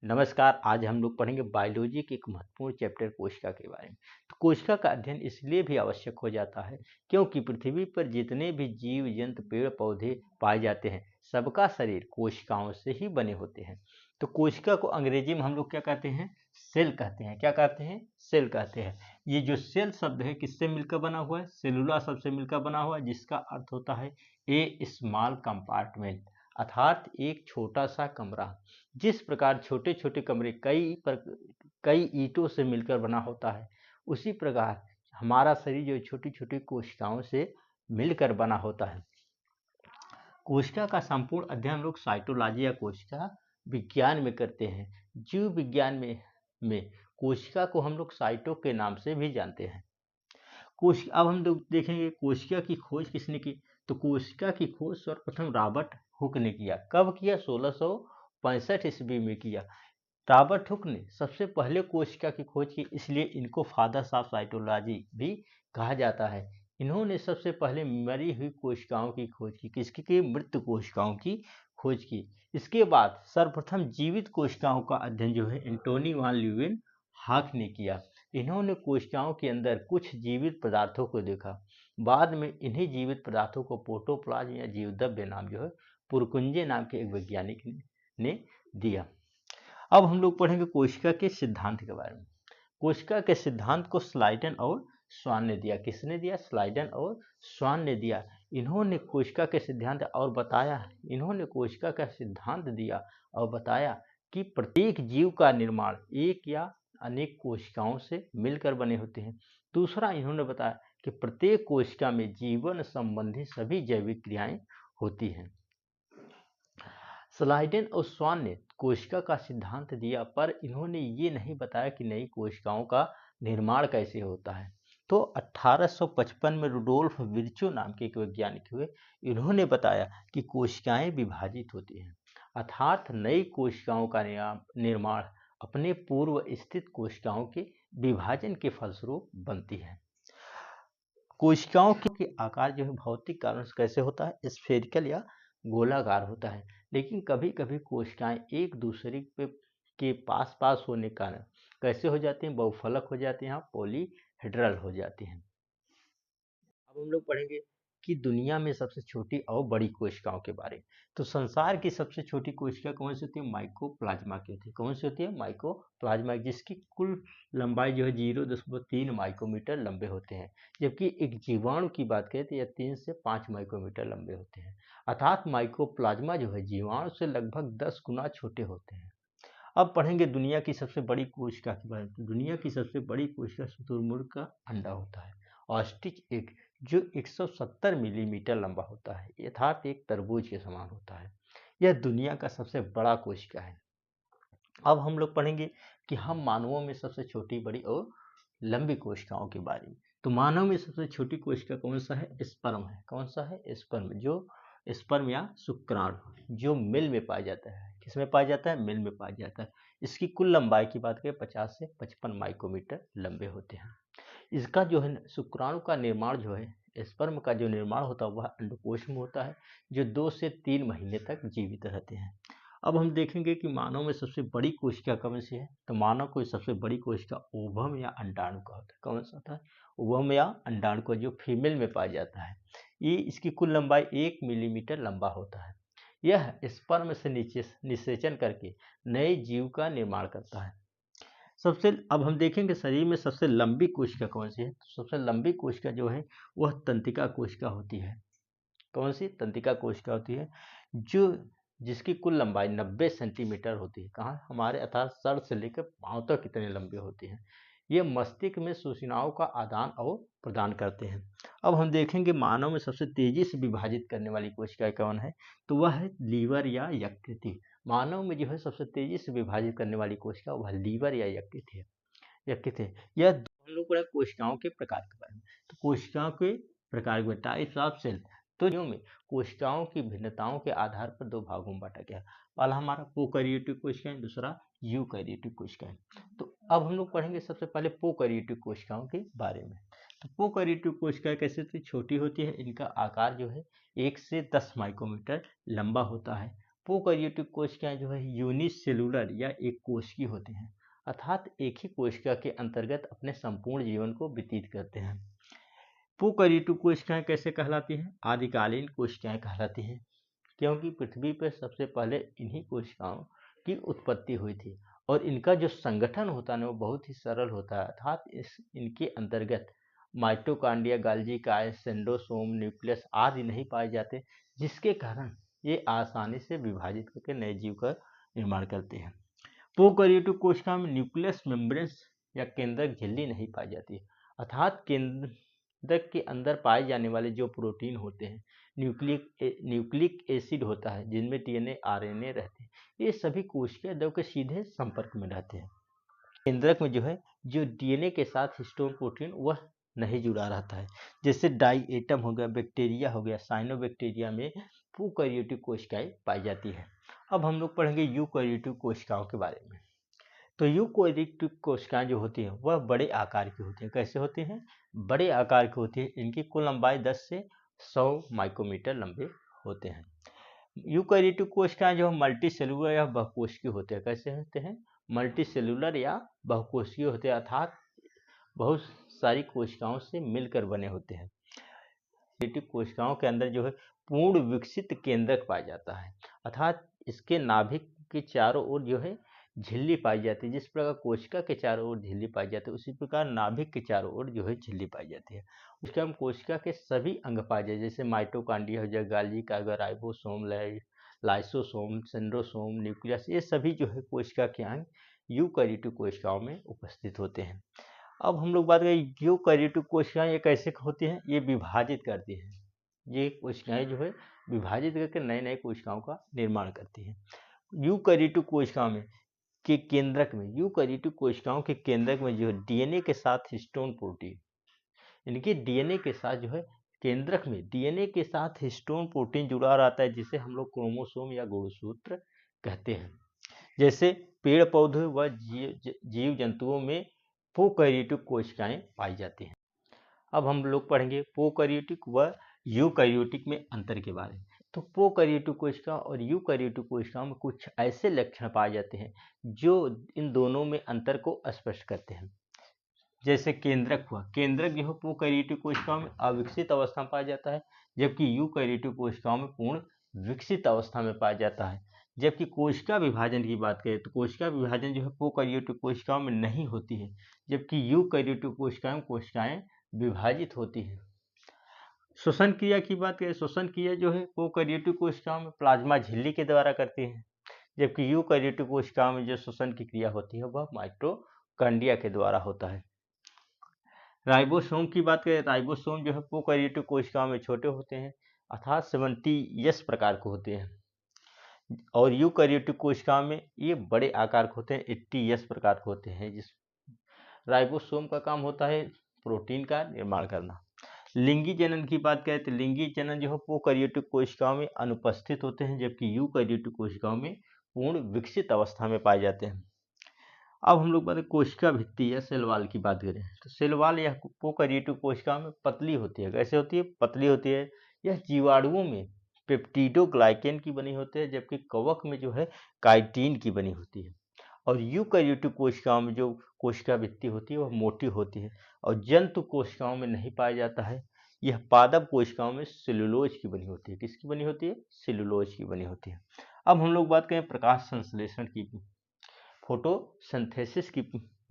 नमस्कार। आज हम लोग पढ़ेंगे बायोलॉजी के एक महत्वपूर्ण चैप्टर कोशिका के बारे में। तो कोशिका का अध्ययन इसलिए भी आवश्यक हो जाता है क्योंकि पृथ्वी पर जितने भी जीव जंतु पेड़ पौधे पाए जाते हैं सबका शरीर कोशिकाओं से ही बने होते हैं। तो कोशिका को अंग्रेजी में हम लोग क्या कहते हैं? सेल कहते हैं। क्या कहते हैं? सेल कहते हैं। ये जो सेल शब्द है किससे मिलकर बना हुआ है? सेलुलर शब्द से मिलकर बना हुआ है, जिसका अर्थ होता है ए स्मॉल कंपार्टमेंट, अर्थात एक छोटा सा कमरा। जिस प्रकार छोटे छोटे कमरे कई ईंटों से मिलकर बना होता है, उसी प्रकार हमारा शरीर जो छोटी छोटी कोशिकाओं से मिलकर बना होता है। कोशिका का संपूर्ण अध्ययन लोग साइटोलॉजी या कोशिका विज्ञान में करते हैं। जीव विज्ञान में कोशिका को हम लोग साइटो के नाम से भी जानते हैं। अब हम लोग देखेंगे कोशिका की खोज किसने की। तो कोशिका की खोज सर्वप्रथम रॉबर्ट हुक ने किया। कब किया? 1665 ईस्वी में किया। रॉबर्ट हुक ने सबसे पहले कोशिका की खोज की, इसलिए इनको फादर्स ऑफ साइटोलॉजी भी कहा जाता है। इन्होंने सबसे पहले मरी हुई कोशिकाओं की खोज की। किसकी की? मृत कोशिकाओं की खोज की। इसके बाद सर्वप्रथम जीवित कोशिकाओं का अध्ययन जो है एंटोनी वान ल्यूवेन हाक ने किया। इन्होंने कोशिकाओं के अंदर कुछ जीवित पदार्थों को देखा। बाद में इन्हीं जीवित पदार्थों को प्रोटोप्लाज्म या जीवद्रव्य नाम जो है पुरकुंजे नाम के एक वैज्ञानिक ने दिया। अब हम लोग पढ़ेंगे कोशिका के सिद्धांत के बारे में। कोशिका के सिद्धांत को स्लाइडन और स्वान ने दिया। किसने दिया? स्लाइडन और स्वान ने दिया। इन्होंने कोशिका के सिद्धांत और बताया इन्होंने कोशिका का सिद्धांत दिया और बताया कि प्रत्येक जीव का निर्माण एक या अनेक कोशिकाओं से मिलकर बने होते हैं। दूसरा, इन्होंने बताया कि प्रत्येक कोशिका में जीवन संबंधी सभी जैविक क्रियाएं होती हैं। स्लाइडेन और स्वान ने कोशिका का सिद्धांत दिया, पर इन्होंने ये नहीं बताया कि नई कोशिकाओं का निर्माण कैसे होता है। तो 1855 में रुडोल्फ विर्चो नाम के एक वैज्ञानिक हुए। इन्होंने बताया कि कोशिकाएं विभाजित होती हैं, अर्थात नई कोशिकाओं का निर्माण अपने पूर्व स्थित कोशिकाओं के विभाजन के फलस्वरूप बनती है। कोशिकाओं के आकार जो है भौतिक कारण से कैसे होता है? स्फेरिकल या गोलाकार होता है। लेकिन कभी कभी कोशिकाएं एक दूसरे के पास पास होने के कारण कैसे हो जाती हैं? बहुफलक हो जाती हैं, पॉलीहेड्रल हो जाती हैं। अब हम लोग पढ़ेंगे कि दुनिया में सबसे छोटी और बड़ी कोशिकाओं के बारे में। तो संसार की सबसे छोटी कोशिका कौन सी होती है? माइकोप्लाज्मा की होती है। कौन सी होती है? माइकोप्लाज्मा, जिसकी कुल लंबाई जो है 0.3 माइक्रोमीटर लंबे होते हैं। जबकि एक जीवाणु की बात करें तो यह 3 से 5 माइक्रोमीटर लंबे होते हैं। अर्थात माइकोप्लाज्मा जो है जीवाणु से लगभग 10 गुना छोटे होते हैं। अब पढ़ेंगे दुनिया की सबसे बड़ी कोशिका के बारे में। तो दुनिया की सबसे बड़ी कोशिका शुतुरमुर्ग का अंडा होता है, ऑस्ट्रिच एग, जो 170 मिलीमीटर लंबा होता है, अर्थात एक तरबूज के समान होता है। यह दुनिया का सबसे बड़ा कोशिका है। अब हम लोग पढ़ेंगे कि हम मानवों में सबसे छोटी, बड़ी और लंबी कोशिकाओं के बारे में। तो मानव में सबसे छोटी कोशिका कौन सा है? स्पर्म है। कौन सा है? स्पर्म, जो स्पर्म या शुक्राणु जो मिल में पाया जाता है। किस में पाया जाता है? मिल में पाया जाता है। इसकी कुल लंबाई की बात करें 50 से 55 माइक्रोमीटर लंबे होते हैं। इसका जो है शुक्राणु का निर्माण जो है, स्पर्म का जो निर्माण होता है वह अंडकोश में होता है, जो 2 से 3 महीने तक जीवित रहते हैं। अब हम देखेंगे कि मानव में सबसे बड़ी कोशिका कौन सी है। तो मानव को सबसे बड़ी कोशिका ओवम या अंडाणु का होता है। कौन सा होता है? ओवम या अंडाणु का, जो फीमेल में पाया जाता है। ये इसकी कुल लंबाई 1 मिलीमीटर लंबा होता है। यह स्पर्म से निषेचन करके नए जीव का निर्माण करता है। अब हम देखेंगे शरीर में सबसे लंबी कोशिका कौन सी है। तो सबसे लंबी कोशिका जो है वह तंत्रिका कोशिका होती है। कौन सी? तंत्रिका कोशिका होती है, जो जिसकी कुल लंबाई 90 सेंटीमीटर होती है। कहाँ? हमारे अर्थात सर से लेकर पांव तक कितने लंबे होते हैं। ये मस्तिष्क में सूचनाओं का आदान और प्रदान करते हैं। अब हम देखेंगे मानव में सबसे तेजी से विभाजित करने वाली कोशिका कौन है। तो वह है लीवर या यकृत। मानव में जो है सबसे तेजी से विभाजित करने वाली कोशिका वह लीवर या यकृत है। यकृत है। यह हम लोग पढ़ा कोशिकाओं के प्रकार के बारे में। तो कोशिकाओं के प्रकार में टाइप्स ऑफ सेल। तो जो में कोशिकाओं की भिन्नताओं के आधार पर दो भागों में बांटा गया। पहला हमारा प्रोकैरियोटिक कोशिकाएं, दूसरा यूकैरियोटिक कोशिकाएं। तो अब हम लोग पढ़ेंगे सबसे पहले प्रोकैरियोटिक कोशिकाओं के बारे में। तो प्रोकैरियोटिक कोशिकाएं कैसे होती? छोटी होती है। इनका आकार जो है 1 से 10 माइक्रोमीटर लंबा होता है प्रोकैरियोटिक कोशिकाएं जो है यूनिसेलुलर या एक कोशिकीय होती हैं, अर्थात एक ही कोशिका के अंतर्गत अपने संपूर्ण जीवन को व्यतीत करते हैं। प्रोकैरियोटिक कोशिकाएं कैसे कहलाती हैं? आदिकालीन कोशिकाएं कहलाती हैं, क्योंकि पृथ्वी पर सबसे पहले इन्हीं कोशिकाओं की उत्पत्ति हुई थी और इनका जो संगठन होता है ना वो बहुत ही सरल होता है, अर्थात इनके अंतर्गत माइटोकॉन्ड्रिया, गाल्गी काय, सेंट्रोसोम, न्यूक्लियस आदि नहीं पाए जाते, जिसके कारण ये आसानी से विभाजित करके नए जीव का निर्माण करते हैं। प्रोकैरियोटिक कोशिका में न्यूक्लियस मेम्ब्रेन्स या केंद्रक झिल्ली नहीं पाई जाती, अर्थात केंद्रक के अंदर पाए जाने वाले जो प्रोटीन होते हैं, न्यूक्लिक एसिड होता है जिनमें डीएनए आरएनए रहते हैं, ये सभी कोशिका द्रव के सीधे संपर्क में रहते हैं। केंद्रक में जो है जो डीएनए के साथ हिस्टोन प्रोटीन वह नहीं जुड़ा रहता है, जैसे डाई एटम हो गया, बैक्टीरिया हो गया, साइनोबैक्टीरिया में प्रोकैरियोटिक कोशिकाएं पाई जाती है। अब हम लोग पढ़ेंगे यूकैरियोटिक कोशिकाओं के बारे में। तो यूकैरियोटिक कोशिकाएं जो होती हैं वह बड़े आकार की होती हैं। कैसे होती हैं? बड़े आकार की होती है। इनकी कुल लंबाई 10 से 100 माइक्रोमीटर लंबे होते हैं। यूकैरियोटिक कोशिकाएं जो मल्टी सेलुलर या बहुकोशिकीय होते हैं। कैसे होते हैं? मल्टी सेलुलर या बहुकोशिकीय होते हैं, अर्थात बहुत सारी कोशिकाओं से मिलकर बने होते हैं। यूकैरियोटिक कोशिकाओं के अंदर जो है पूर्ण विकसित केंद्रक पाया जाता है, अर्थात इसके नाभिक के चारों ओर जो है झिल्ली पाई जाती है। जिस प्रकार कोशिका के चारों ओर झिल्ली पाई जाती है, उसी प्रकार नाभिक के चारों ओर जो है झिल्ली पाई जाती है। उसके हम कोशिका के सभी अंग पाए जाते हैं, जैसे माइटोकॉन्ड्रिया हो जाए, गाल्गी का राइबोसोम, लाइसोसोम, सेंट्रोसोम, न्यूक्लियस, ये सभी जो है कोशिका के अंग यूकैरियोटिक कोशिकाओं में उपस्थित होते हैं। अब हम लोग बात करें यूकैरियोटिक कोशिकाएं ये कैसे होती हैं? ये विभाजित करती हैं। ये कोशिकाएं जो है विभाजित करके नए नए कोशिकाओं का निर्माण करती हैं। यूकैरियोटिक कोशिकाओं में के केंद्रक में, यूकैरियोटिक कोशिकाओं के केंद्रक में जो है डीएनए के साथ हिस्टोन प्रोटीन, इनके डीएनए के साथ जो है केंद्रक में डीएनए के साथ हिस्टोन प्रोटीन जुड़ा रहता है, जिसे हम लोग क्रोमोसोम या गुणसूत्र कहते हैं। जैसे पेड़ पौधे व जीव जंतुओं में प्रोकैरियोटिक कोशिकाएं पाई जाती हैं। अब हम लोग पढ़ेंगे प्रोकैरियोटिक व यूकैरियोटिक में अंतर के बारे में। तो प्रोकैरियोटिक कोशिका और यूकैरियोटिक कोशिकाओं में कुछ ऐसे लक्षण पाए जाते हैं जो इन दोनों में अंतर को स्पष्ट करते हैं। जैसे केंद्रक हुआ, केंद्रक जो है प्रोकैरियोटिक कोशिकाओं में अविकसित अवस्था में पाया जाता है, जबकि यूकैरियोटिक कोशिकाओं में पूर्ण विकसित अवस्था में पाया जाता है। जबकि कोशिका विभाजन की बात करें तो कोशिका विभाजन जो है प्रोकैरियोटिक कोशिकाओं में नहीं होती है, जबकि यूकैरियोटिक कोशिकाएं विभाजित होती हैं। श्वसन क्रिया की बात करें, श्वसन क्रिया जो है प्रोकैरियोटिक कोशिकाओं में प्लाज्मा झिल्ली के द्वारा करती है, जबकि यूकैरियोटिक कोशिकाओं में जो श्वसन की क्रिया होती है वह माइटोकॉन्ड्रिया के द्वारा होता है। राइबोसोम की बात करें, राइबोसोम जो है प्रोकैरियोटिक कोशिकाओं में छोटे होते हैं, अर्थात 70S प्रकार के होते हैं, और यूकैरियोटिक कोशिकाओं में ये बड़े आकार के होते हैं, 80S प्रकार के होते हैं। जिस राइबोसोम का काम होता है प्रोटीन का निर्माण करना। लिंगी जनन की बात करें तो लिंगी जनन जो है प्रोकैरियोटिक कोशिकाओं में अनुपस्थित होते हैं, जबकि यूकैरियोटिक कोशिकाओं में पूर्ण विकसित अवस्था में पाए जाते हैं। अब हम लोग बात करें कोशिका भित्ति या सेल वॉल की बात करें तो सेल वॉल यह प्रोकैरियोटिक कोशिकाओं में पतली होती है। कैसे होती है? पतली होती है। यह जीवाणुओं में पेप्टिडोग्लाइकेन की बनी होती है, जबकि कवक में जो है काइटिन की बनी होती है। और यूकैरियोटिक कोशिकाओं में जो कोशिका भित्ति होती है वह मोटी होती है और जंतु कोशिकाओं में नहीं पाया जाता है। यह पादप कोशिकाओं में सेलुलोज की बनी होती है। किसकी बनी होती है? सेलुलोज की बनी होती है। अब हम लोग बात करें प्रकाश संश्लेषण की, फोटोसिंथेसिस की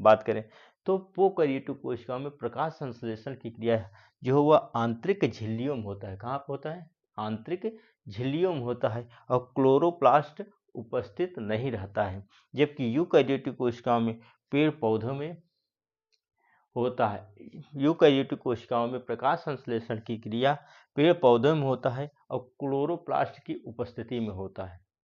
बात करें तो प्रोकैरियोटिक कोशिकाओं में प्रकाश संश्लेषण की क्रिया जो वह आंतरिक झिल्लियों में होता है। कहाँ पर होता है? आंतरिक झिल्लियों में होता है और क्लोरोप्लास्ट उपस्थित नहीं रहता है, जबकि यूकैरियोटिक कोशिकाओं में पेड़ पौधों में होता है। यूकैरियोटिक कोशिकाओं में प्रकाश संश्लेषण की क्रिया पेड़ पौधों में होता है और क्लोरोप्लास्ट की उपस्थिति में होता है।